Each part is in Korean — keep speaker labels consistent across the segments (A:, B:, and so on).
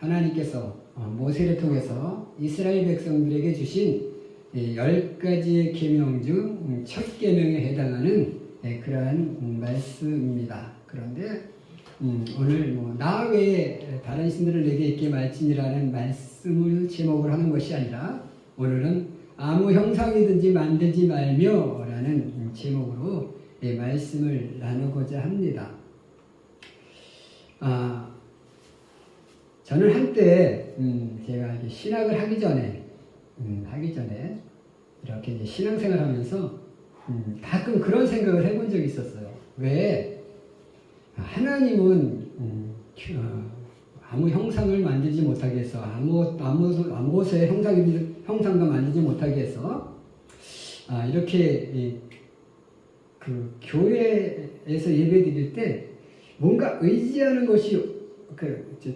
A: 하나님께서 모세를 통해서 이스라엘 백성들에게 주신 10가지의 계명 중 첫 계명에 해당하는 그러한 말씀입니다. 그런데 오늘 나 외에 다른 신들을 내게 있게 말지니라는 말씀을 제목을 하는 것이 아니라 오늘은 아무 형상이든지 만들지 말며 라는 제목으로 말씀을 나누고자 합니다. 저는 한때 제가 신학을 하기 전에 이렇게 이제 신앙생활 하면서 가끔 그런 생각을 해본 적이 있었어요. 왜 하나님은 아무 형상을 만들지 못하게 해서 아무것의 형상도 만들지 못하게 해서 이렇게 그 교회에서 예배드릴 때 뭔가 의지하는 것이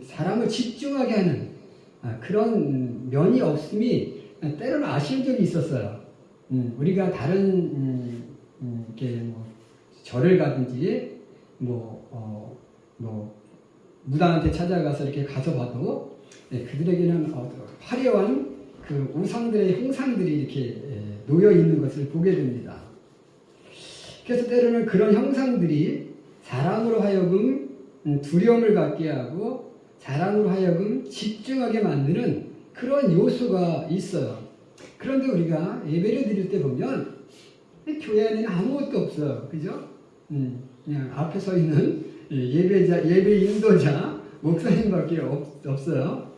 A: 사람을 집중하게 하는 그런 면이 없음이 때로는 아쉬운 적이 있었어요. 우리가 다른 이렇게 절을 가든지 무당한테 찾아가서 이렇게 가서 봐도 그들에게는 화려한 그 우상들의 형상들이 이렇게 놓여 있는 것을 보게 됩니다. 그래서 때로는 그런 형상들이 사람으로 하여금 두려움을 갖게 하고 사람으로 하여금 집중하게 만드는 그런 요소가 있어요. 그런데 우리가 예배를 드릴 때 보면 교회 안에는 아무것도 없어요. 그죠? 그냥 앞에 서 있는 예배 인도자, 목사님밖에 없어요.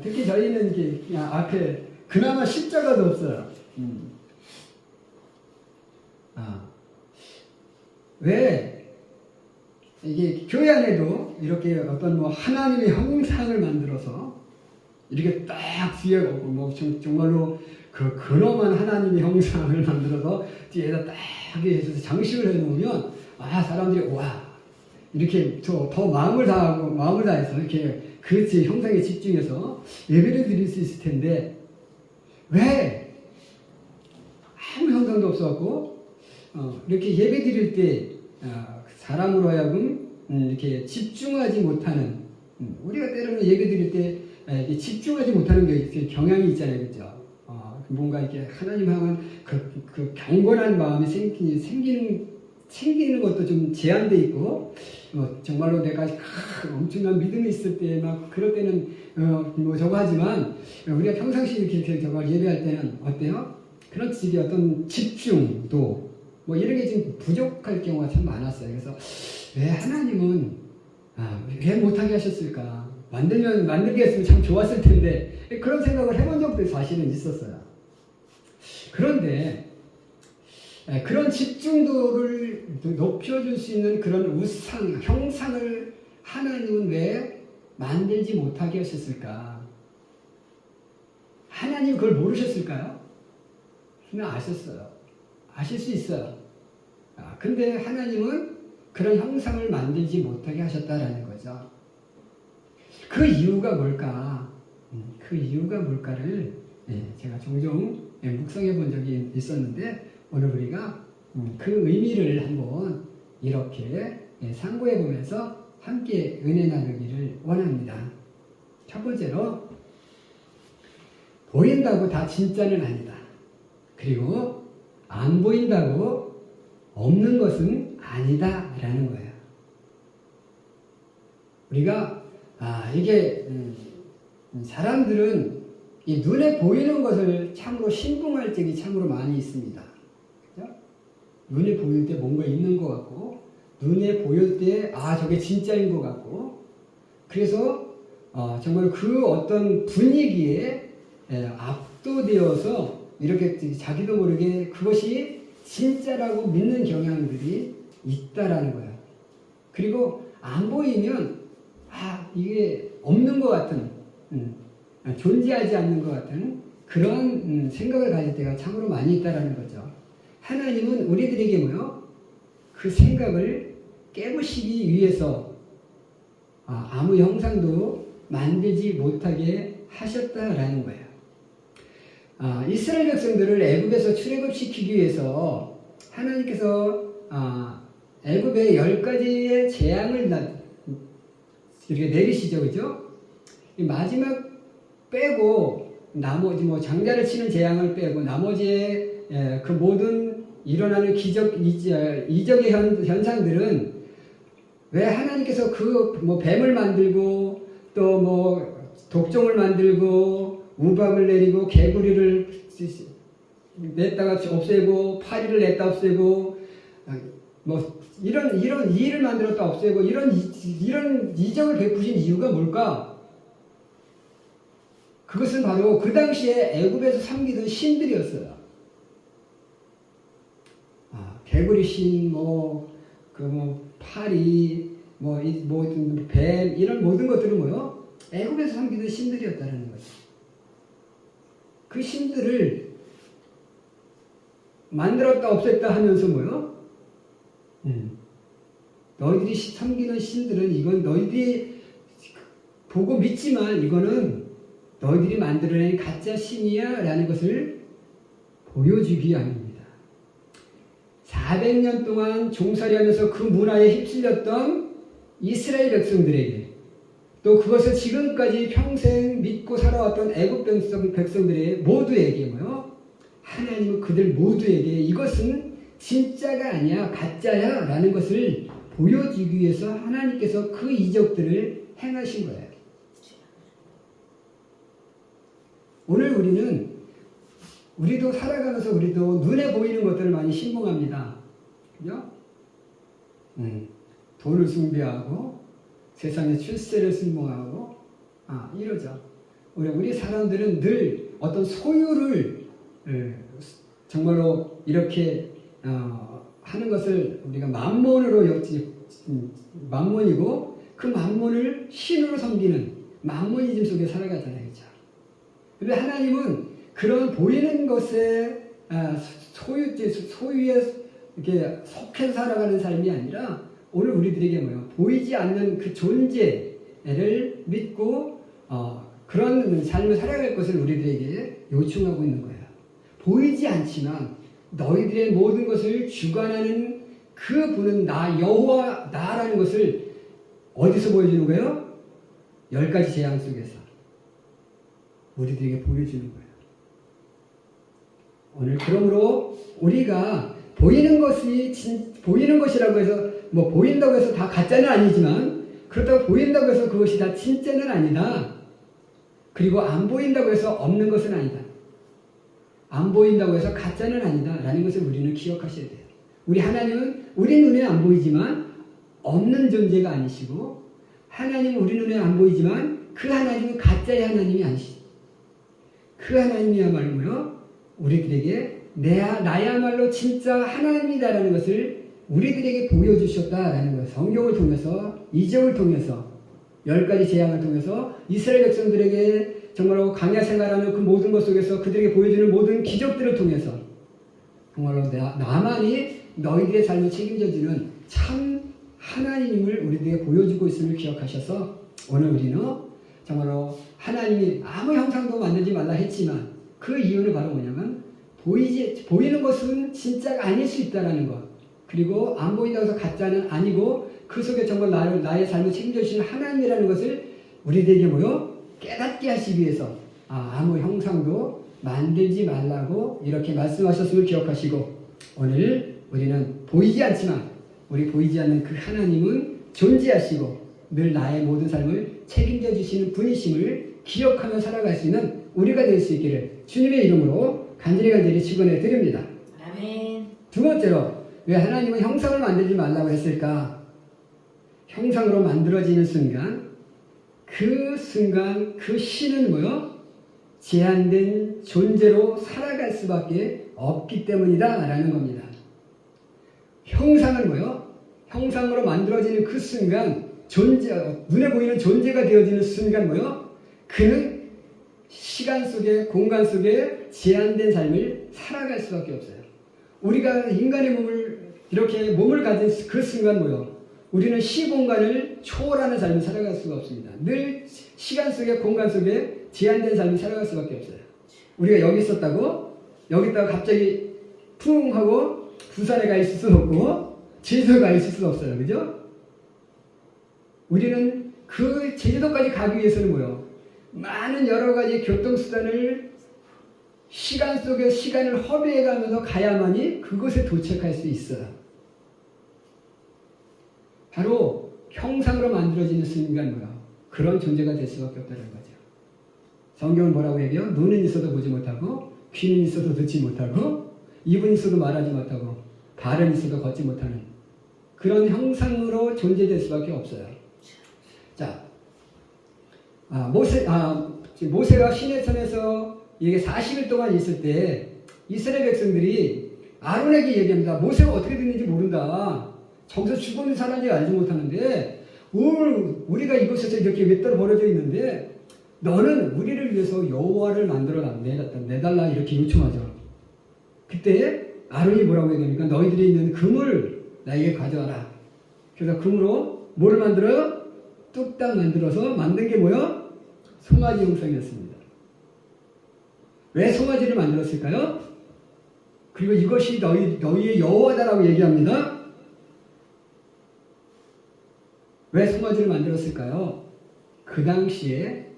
A: 특히 저희는 이렇게 그냥 앞에 그나마 십자가도 없어요. 왜 이게 교회 안에도 이렇게 어떤 하나님의 형상을 만들어서 이렇게 딱 뒤에 정말로 그 근엄한 하나님의 형상을 만들어서 뒤에다 딱 해서 장식을 해놓으면 사람들이 와 이렇게 더 마음을 다해서 이렇게 그 형상에 집중해서 예배를 드릴 수 있을 텐데 왜 아무 형상도 없어갖고 이렇게 예배 드릴 때 사람으로 하여금 이렇게 집중하지 못하는 우리가 때로는 예배 드릴 때 집중하지 못하는 경향이 있잖아요, 그렇죠? 뭔가 이렇게 하나님 향한 그 경건한 마음이 생기는 것도 좀 제한돼 있고 정말로 내가 엄청난 믿음이 있을 때 막 그럴 때는 저거 하지만 우리가 평상시 이렇게 저거 예배할 때는 어때요? 그런 식의 어떤 집중도 이런 게 좀 부족할 경우가 참 많았어요. 그래서 왜 하나님은 왜 못하게 하셨을까? 만들게 했으면 참 좋았을 텐데 그런 생각을 해본 적도 사실은 있었어요. 그런데 그런 집중도를 높여줄 수 있는 그런 형상을 하나님은 왜 만들지 못하게 하셨을까? 하나님 그걸 모르셨을까요? 그냥 아셨어요. 아실 수 있어요. 근데 하나님은 그런 형상을 만들지 못하게 하셨다라는 거죠. 그 이유가 뭘까? 그 이유가 뭘까를 제가 종종 묵상해 본 적이 있었는데 오늘 우리가 그 의미를 한번 이렇게 상고해 보면서 함께 은혜 나누기를 원합니다. 첫 번째로 보인다고 다 진짜는 아니다. 그리고 안 보인다고 없는 것은 아니다 라는 거예요. 우리가 이게 사람들은 이 눈에 보이는 것을 참으로 신봉할 적이 참으로 많이 있습니다. 그죠? 눈에 보일 때 뭔가 있는 것 같고 눈에 보일 때 저게 진짜인 것 같고 그래서 정말 그 어떤 분위기에 압도되어서 이렇게 자기도 모르게 그것이 진짜라고 믿는 경향들이 있다라는 거예요. 그리고 안 보이면 이게 없는 것 같은 존재하지 않는 것 같은 그런 생각을 가질 때가 참으로 많이 있다라는 거죠. 하나님은 우리들에게 그 생각을 깨부시기 위해서 아무 형상도 만들지 못하게 하셨다라는 거예요. 이스라엘 백성들을 애굽에서 출애굽시키기 위해서 하나님께서 애굽에 10가지의 재앙을 이렇게 내리시죠, 그죠? 이 마지막 빼고 나머지 뭐 장자를 치는 재앙을 빼고 나머지의 그 모든 일어나는 이적의 현상들은 왜 하나님께서 그 뭐 뱀을 만들고 또 뭐 독종을 만들고 우박을 내리고 개구리를 냈다가 없애고 파리를 냈다 없애고 뭐 이런 일을 만들었다 없애고 이런 이적을 베푸신 이유가 뭘까? 그것은 바로 그 당시에 애굽에서 섬기던 신들이었어요. 개구리 신, 파리, 뱀 이런 모든 것들은 뭐요? 애굽에서 섬기던 신들이었다는 거죠. 그 신들을 만들었다 없앴다 하면서 뭐요? 너희들이 섬기는 신들은 이건 너희들이 보고 믿지만 이거는 너희들이 만들어낸 가짜 신이야 라는 것을 보여주기 위함입니다. 400년 동안 종살이 하면서 그 문화에 휩쓸렸던 이스라엘 백성들에게 또 그것을 지금까지 평생 믿고 살아왔던 애굽 백성들의 모두에게 뭐요? 하나님은 그들 모두에게 이것은 진짜가 아니야 가짜야 라는 것을 보여주기 위해서 하나님께서 그 이적들을 행하신 거예요. 오늘 우리도 살아가면서 우리도 눈에 보이는 것들을 많이 신봉합니다. 그죠? 돈을 숭배하고 세상의 출세를 신봉하고 이러죠. 우리 사람들은 늘 어떤 소유를 정말로 이렇게 하는 것을 우리가 만몬으로 만몬이고 그 만몬을 신으로 섬기는 만몬이즘 속에 살아가잖아요. 그렇죠? 그런데 하나님은 그런 보이는 것에 소유에 이렇게 속해서 살아가는 삶이 아니라 오늘 우리들에게 뭐예요? 보이지 않는 그 존재를 믿고 그런 삶을 살아갈 것을 우리들에게 요청하고 있는 거예요. 보이지 않지만 너희들의 모든 것을 주관하는 그 분은 나 여호와 나라는 것을 어디서 보여주는 거예요? 10가지 재앙 속에서 우리들에게 보여주는 거예요. 오늘 그러므로 우리가 보이는 것이라고 해서 뭐 보인다고 해서 다 가짜는 아니지만 그렇다고 보인다고 해서 그것이 다 진짜는 아니다. 그리고 안 보인다고 해서 없는 것은 아니다. 안 보인다고 해서 가짜는 아니다 라는 것을 우리는 기억하셔야 돼요. 우리 하나님은 우리 눈에 안 보이지만 없는 존재가 아니시고 하나님은 우리 눈에 안 보이지만 그 하나님은 가짜의 하나님이 아니시죠. 그 하나님이야말로 우리들에게 나야말로 진짜 하나님이다라는 것을 우리들에게 보여주셨다라는 것. 성경을 통해서 이적을 통해서 10가지 재앙을 통해서 이스라엘 백성들에게 정말로 광야 생활하는 그 모든 것 속에서 그들에게 보여주는 모든 기적들을 통해서 정말로 나만이 너희들의 삶을 책임져주는 참 하나님을 우리들에게 보여주고 있음을 기억하셔서 오늘 우리는 정말로 하나님이 아무 형상도 만들지 말라 했지만 그 이유는 바로 뭐냐면 보이는 것은 진짜가 아닐 수 있다는 것. 그리고 안 보인다고 해서 가짜는 아니고 그 속에 정말 나의 삶을 책임져 주시는 하나님이라는 것을 우리들에게 깨닫게 하시기 위해서 아무 형상도 만들지 말라고 이렇게 말씀하셨음을 기억하시고 오늘 우리는 보이지 않지만 우리 보이지 않는 그 하나님은 존재하시고 늘 나의 모든 삶을 책임져 주시는 분이심을 기억하며 살아갈 수 있는 우리가 될 수 있기를 주님의 이름으로 간절히 축원해 드립니다.
B: 아멘.
A: 두 번째로 왜 하나님은 형상을 만들지 말라고 했을까? 형상으로 만들어지는 순간 그 신은 제한된 존재로 살아갈 수밖에 없기 때문이다 라는 겁니다. 형상은 형상으로 만들어지는 그 순간 눈에 보이는 존재가 되어지는 순간 그는 시간 속에 공간 속에 제한된 삶을 살아갈 수밖에 없어요. 우리가 인간의 몸을 가진 그 순간 우리는 시공간을 초월하는 삶을 살아갈 수가 없습니다. 늘 시간 속에 공간 속에 제한된 삶을 살아갈 수밖에 없어요. 우리가 여기 있었다고 여기다가 갑자기 퉁 하고 부산에 가 있을 수는 없고 제주도에 가 있을 수는 없어요. 그죠? 우리는 그 제주도까지 가기 위해서는 많은 여러 가지 교통수단을 시간 속에 시간을 허비해가면서 가야만이 그곳에 도착할 수 있어요. 바로 형상으로 만들어지는 순간 뭐야? 그런 존재가 될 수밖에 없다는 거죠. 성경은 뭐라고 얘기해요? 눈은 있어도 보지 못하고, 귀는 있어도 듣지 못하고, 입은 있어도 말하지 못하고, 발은 있어도 걷지 못하는 그런 형상으로 존재될 수밖에 없어요. 자, 모세가 시내산에서 이게 40일 동안 있을 때 이스라엘 백성들이 아론에게 얘기합니다. 모세가 어떻게 됐는지 모른다. 저기서 죽었는 사람인지 알지 못하는데 오늘 우리가 이곳에서 이렇게 맷돌 벌어져 있는데 너는 우리를 위해서 여호와를 만들어 내달라 이렇게 요청하죠. 그때 아론이 뭐라고 얘기합니까? 너희들이 있는 금을 나에게 가져와라. 그래서 금으로 뭐를 만들어요? 뚝딱 만들어서 만든 게 뭐예요? 송아지 형상이었습니다. 왜 송아지를 만들었을까요? 그리고 이것이 너희의 여호와다라고 얘기합니다. 왜 송아지를 만들었을까요? 그 당시에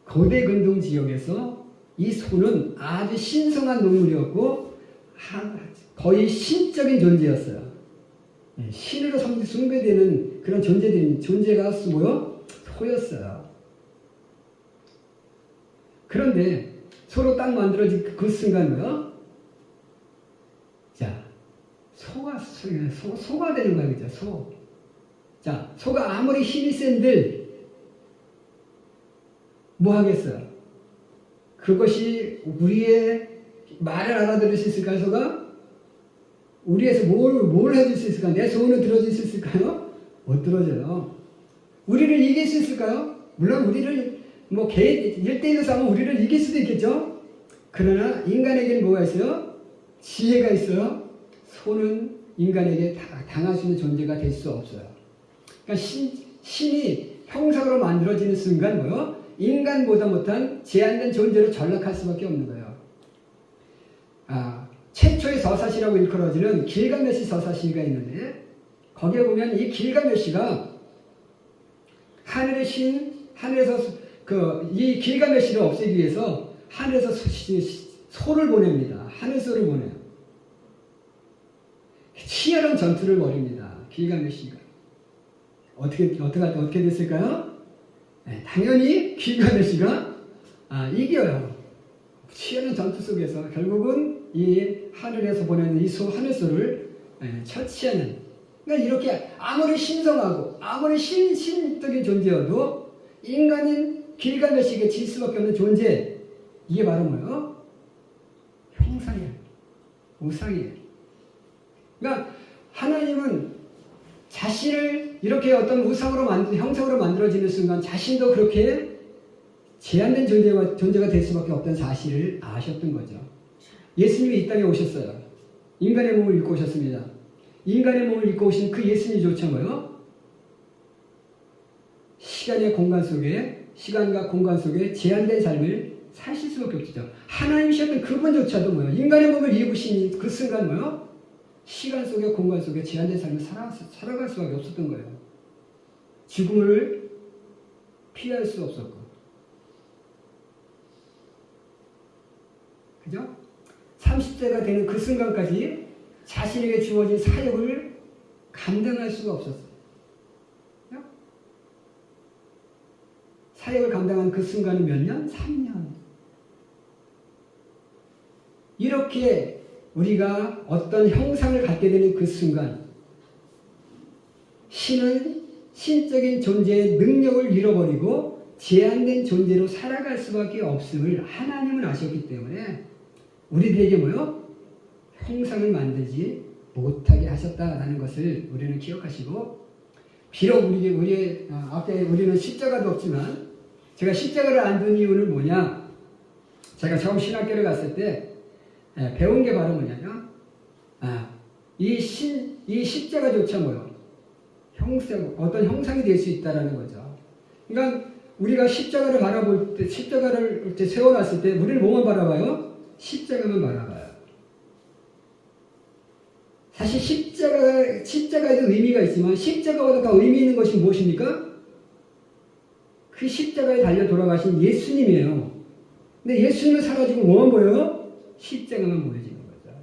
A: 거대 근동 지역에서 이 소는 아주 신성한 동물이었고 거의 신적인 존재였어요. 신으로 숭배되는 그런 존재가 뭐요? 소였어요. 그런데 소로 딱 만들어진 그 순간 뭐요? 자, 소가 되는 거야, 그죠? 소. 자, 소가 아무리 힘이 센들 뭐 하겠어요? 그것이 우리의 말을 알아들을 수 있을까요, 소가? 우리에서 뭘 해줄 수 있을까요? 내 소원을 들어줄 수 있을까요? 못 들어줘요. 우리를 이길 수 있을까요? 물론 우리를 뭐 개인 1대1로 싸우면 우리를 이길 수도 있겠죠? 그러나 인간에게는 뭐가 있어요? 지혜가 있어요. 소는 인간에게 당할 수 있는 존재가 될 수 없어요. 그러니까 신이 형상으로 만들어지는 순간 뭐요? 인간보다 못한 제한된 존재로 전락할 수밖에 없는 거예요. 최초의 서사시라고 일컬어지는 길가메시 서사시가 있는데 거기에 보면 이 길가메시가 하늘의 신, 하늘에서 이 길가메시를 없애기 위해서 하늘에서 소를 보냅니다. 하늘소를 보내요. 치열한 전투를 벌입니다. 길가메시가. 어떻게 됐을까요? 네, 당연히 길가메시가 이겨요. 치열한 전투 속에서 결국은 이 하늘에서 보내는 이 하늘소를 처치하는. 그러니까 이렇게 아무리 신성하고 아무리 신적인 존재여도 인간인 길가메시에게 질 수밖에 없는 존재. 이게 바로 뭐예요? 형상이에요. 우상이에요. 그러니까 하나님은 자신을 이렇게 어떤 형상으로 만들어지는 순간 자신도 그렇게 제한된 존재가 될 수밖에 없다는 사실을 아셨던 거죠. 예수님이 이 땅에 오셨어요. 인간의 몸을 입고 오셨습니다. 인간의 몸을 입고 오신 그 예수님조차 뭐요? 시간과 공간 속에 제한된 삶을 사실 수밖에 없죠. 하나님이셨던 그분조차도 뭐요? 인간의 몸을 입으신 그 순간 뭐요? 시간 속에 공간 속에 제한된 삶을 살아갈 수밖에 없었던 거예요. 죽음을 피할 수 없었고. 그죠? 30세가 되는 그 순간까지 자신에게 주어진 사역을 감당할 수가 없었어요. 사역을 감당한 그 순간이 몇 년? 3년. 이렇게 우리가 어떤 형상을 갖게 되는 그 순간 신은 신적인 존재의 능력을 잃어버리고 제한된 존재로 살아갈 수밖에 없음을 하나님은 아셨기 때문에 우리들에게 뭐요? 형상을 만들지 못하게 하셨다라는 것을 우리는 기억하시고, 비록 우리의 앞에 우리는 십자가도 없지만 제가 십자가를 안 둔 이유는 뭐냐? 제가 처음 신학교를 갔을 때 배운 게 바로 뭐냐면 이 십자가조차 뭐요? 어떤 형상이 될 수 있다라는 거죠. 그러니까 우리가 십자가를 바라볼 때, 십자가를 이렇게 세워놨을 때 우리는 뭐만 바라봐요? 십자가만 바라봐요. 사실 십자가에도 의미가 있지만 십자가보다 더 의미 있는 것이 무엇입니까? 그 그 십자가에 달려 돌아가신 예수님이에요. 근데 예수님은 사라지고 뭐만 보여요? 십자가만 보여지는 거죠.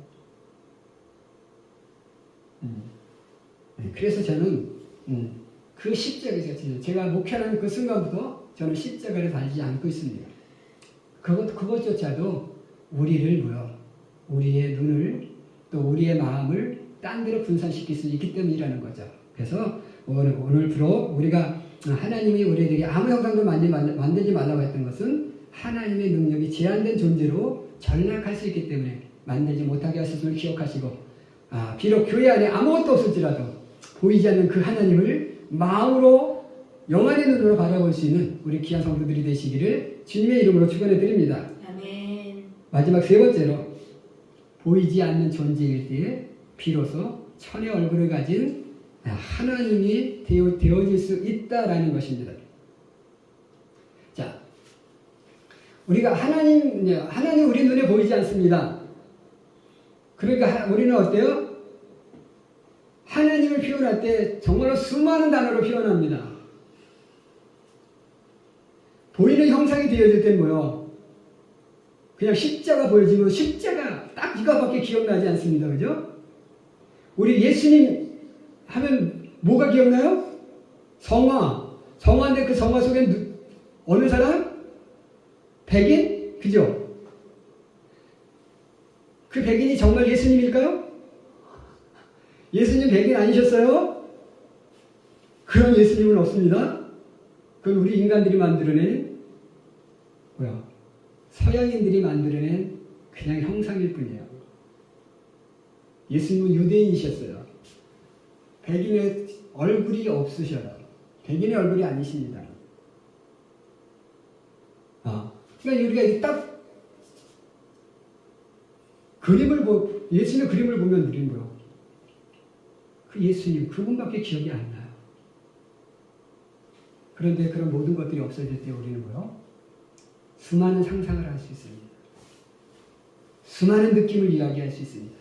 A: 그래서 저는 그 십자가가 제가 목회하는 그 순간부터 저는 십자가를 달지 않고 있습니다. 그것조차도 우리를 우리의 눈을 또 우리의 마음을 딴 데로 분산시킬 수 있기 때문이라는 거죠. 그래서 오늘부로 우리가 하나님이 우리에게 아무 형상도 만들지 말라고 했던 것은 하나님의 능력이 제한된 존재로 전락할 수 있기 때문에 만들지 못하게 하셨음을 기억하시고, 비록 교회 안에 아무것도 없을지라도 보이지 않는 그 하나님을 마음으로 영안의 눈으로 바라볼 수 있는 우리 귀한 성도들이 되시기를 주님의 이름으로 축원해 드립니다.
B: 아멘.
A: 마지막 세 번째로, 보이지 않는 존재일 때에 비로소 천의 얼굴을 가진 하나님이 되어질 수 있다라는 것입니다. 자, 우리가 하나님 우리 눈에 보이지 않습니다. 그러니까 우리는 어때요? 하나님을 표현할 때 정말로 수많은 단어로 표현합니다. 보이는 형상이 되어질 땐 뭐요? 그냥 십자가 보여지면 십자가 딱 이거밖에 기억나지 않습니다. 그죠? 우리 예수님 하면 뭐가 기억나요? 성화. 성화인데 그 성화 속엔 어느 사람? 백인? 그죠? 그 백인이 정말 예수님일까요? 예수님 백인 아니셨어요? 그런 예수님은 없습니다. 그건 우리 인간들이 만들어낸 서양인들이 만들어낸 그냥 형상일 뿐이에요. 예수님은 유대인이셨어요. 백인의 얼굴이 없으셔요. 백인의 얼굴이 아니십니다. 그러니까 우리가 딱 예수님의 그림을 보면 우리는 그 예수님, 그분밖에 기억이 안 나요. 그런데 그런 모든 것들이 없어질 때 우리는 수많은 상상을 할 수 있습니다. 수많은 느낌을 이야기할 수 있습니다.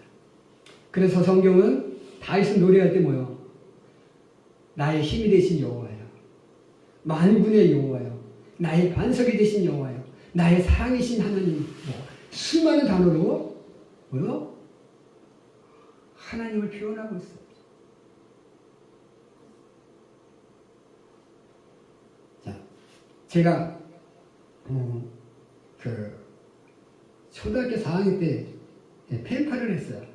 A: 그래서 성경은 다윗은 노래할 때 나의 힘이 되신 여호와여, 만군의 여호와여, 나의 반석이 되신 여호와여, 나의 사랑이신 하나님, 수많은 단어로 하나님을 표현하고 있어요. 자, 제가 초등학교 4학년 때 펜팔을 했어요.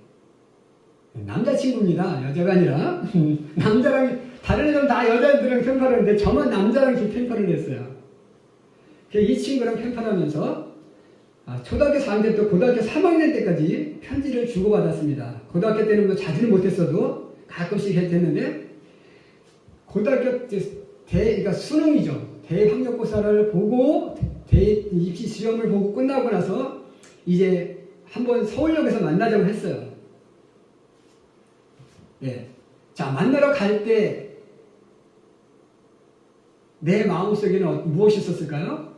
A: 남자친구입니다. 여자가 아니라 남자랑, 다른 애들은 다 여자애들이랑 펜팔을 했는데 저만 남자랑 펜팔을 했어요. 이 친구랑 펜팔하면서 초등학교 4학년 때부터 고등학교 3학년 때까지 편지를 주고받았습니다. 고등학교 때는 자주는 못했어도 가끔씩 했는데, 고등학교 그러니까 수능이죠. 대학력고사를 보고 입시 시험을 보고 끝나고 나서 이제 한번 서울역에서 만나자고 했어요. 네. 자, 만나러 갈 때 내 마음속에는 무엇이 있었을까요?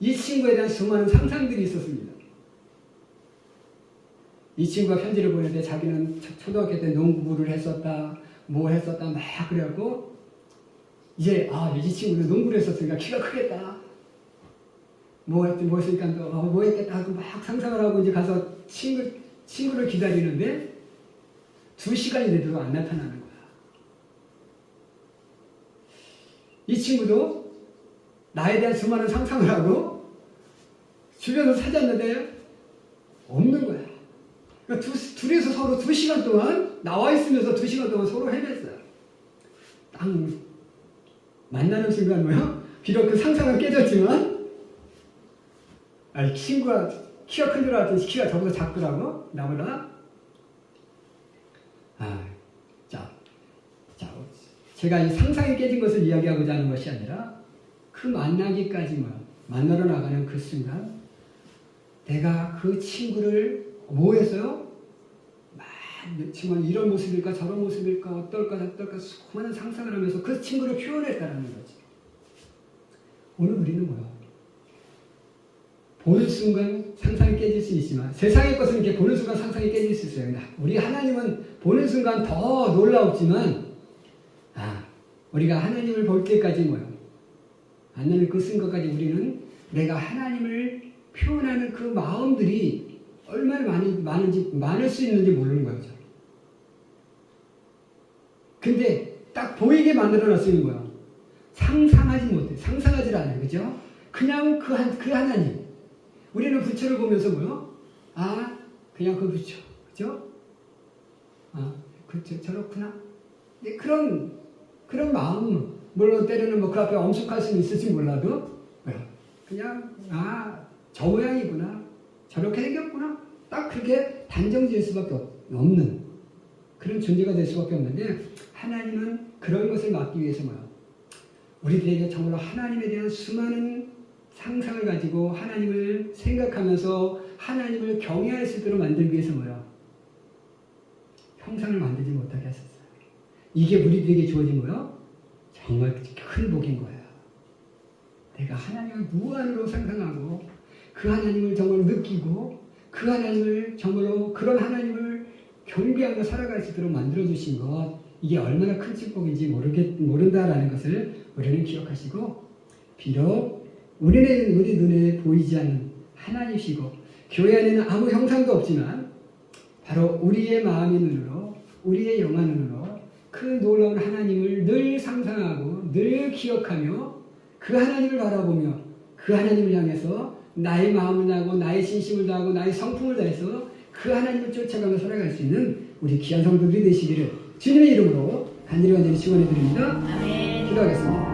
A: 이 친구에 대한 수많은 상상들이 있었습니다. 이 친구가 편지를 보내는데 자기는 초등학교 때 농구를 했었다, 뭐 했었다, 막 그래갖고 이제 이 친구는 농구를 했었으니까 키가 크겠다, 뭐 했으니까 뭐 했겠다 하고 막 상상을 하고 이제 가서 친구를 기다리는데 2시간이 돼도 안 나타나는 거야. 이 친구도 나에 대한 수많은 상상을 하고 주변을 찾았는데 없는 거야. 그러니까 둘이서 서로 2시간 동안 나와 있으면서 2시간 동안 서로 헤맸어요. 딱 만나는 순간 비록 그 상상은 깨졌지만, 친구가 키가 큰 줄 알았더니 키가 저보다 작더라고, 나보다. 제가 이 상상이 깨진 것을 이야기하고자 하는 것이 아니라 그 만나기까지만, 만나러 나가는 그 순간 내가 그 친구를 뭐 했어요? 정말 이런 모습일까 저런 모습일까 어떨까 수많은 상상을 하면서 그 친구를 표현했다는 거지. 오늘 우리는 보는 순간 상상이 깨질 수 있지만, 세상의 것은 이렇게 보는 순간 상상이 깨질 수 있어요. 우리 하나님은 보는 순간 더 놀라웠지만, 우리가 하나님을 볼 때까지 않는 그 순간까지 우리는 내가 하나님을 표현하는 그 마음들이 얼마나 많을 수 있는지 모르는 거죠. 근데 딱 보이게 만들어 놨으면 뭐야? 상상하지 못해. 상상하지 않아요. 그죠? 그냥 그 하나님. 우리는 부처를 보면서 뭐요? 아, 그냥 그 부처. 그죠? 아, 그쵸. 저렇구나. 그런 마음. 물론 때로는 뭐 그 앞에 엄숙할 수는 있을지 몰라도, 그냥, 아, 저 모양이구나. 저렇게 생겼구나. 딱 그렇게 단정 지을 수밖에 없는 그런 존재가 될 수밖에 없는데, 하나님은 그런 것을 막기 위해서 뭐야? 우리들에게 정말로 하나님에 대한 수많은 상상을 가지고 하나님을 생각하면서 하나님을 경외할 수 있도록 만들기 위해서 뭐야? 형상을 만들지 못하게 하셨어요. 이게 우리들에게 주어진 거야? 정말 큰 복인 거야. 내가 하나님을 무한으로 상상하고 그 하나님을 정말 느끼고 그 하나님을 정말로 그런 하나님을 경배하며 살아갈 수 있도록 만들어주신 것, 이게 얼마나 큰 축복인지 모른다라는 것을 우리는 기억하시고, 비록 우리 눈에 보이지 않는 하나님이시고 교회 안에는 아무 형상도 없지만 바로 우리의 마음의 눈으로, 우리의 영의 눈으로 그 놀라운 하나님을 늘 상상하고 늘 기억하며 그 하나님을 바라보며 그 하나님을 향해서 나의 마음을 다하고 나의 진심을 다하고 나의 성품을 다해서 그 하나님을 쫓아가며 살아갈 수 있는 우리 귀한 성도들이 되시기를 주님의 이름으로 간절히 축원해 드립니다.
B: 아멘.
A: 기도하겠습니다.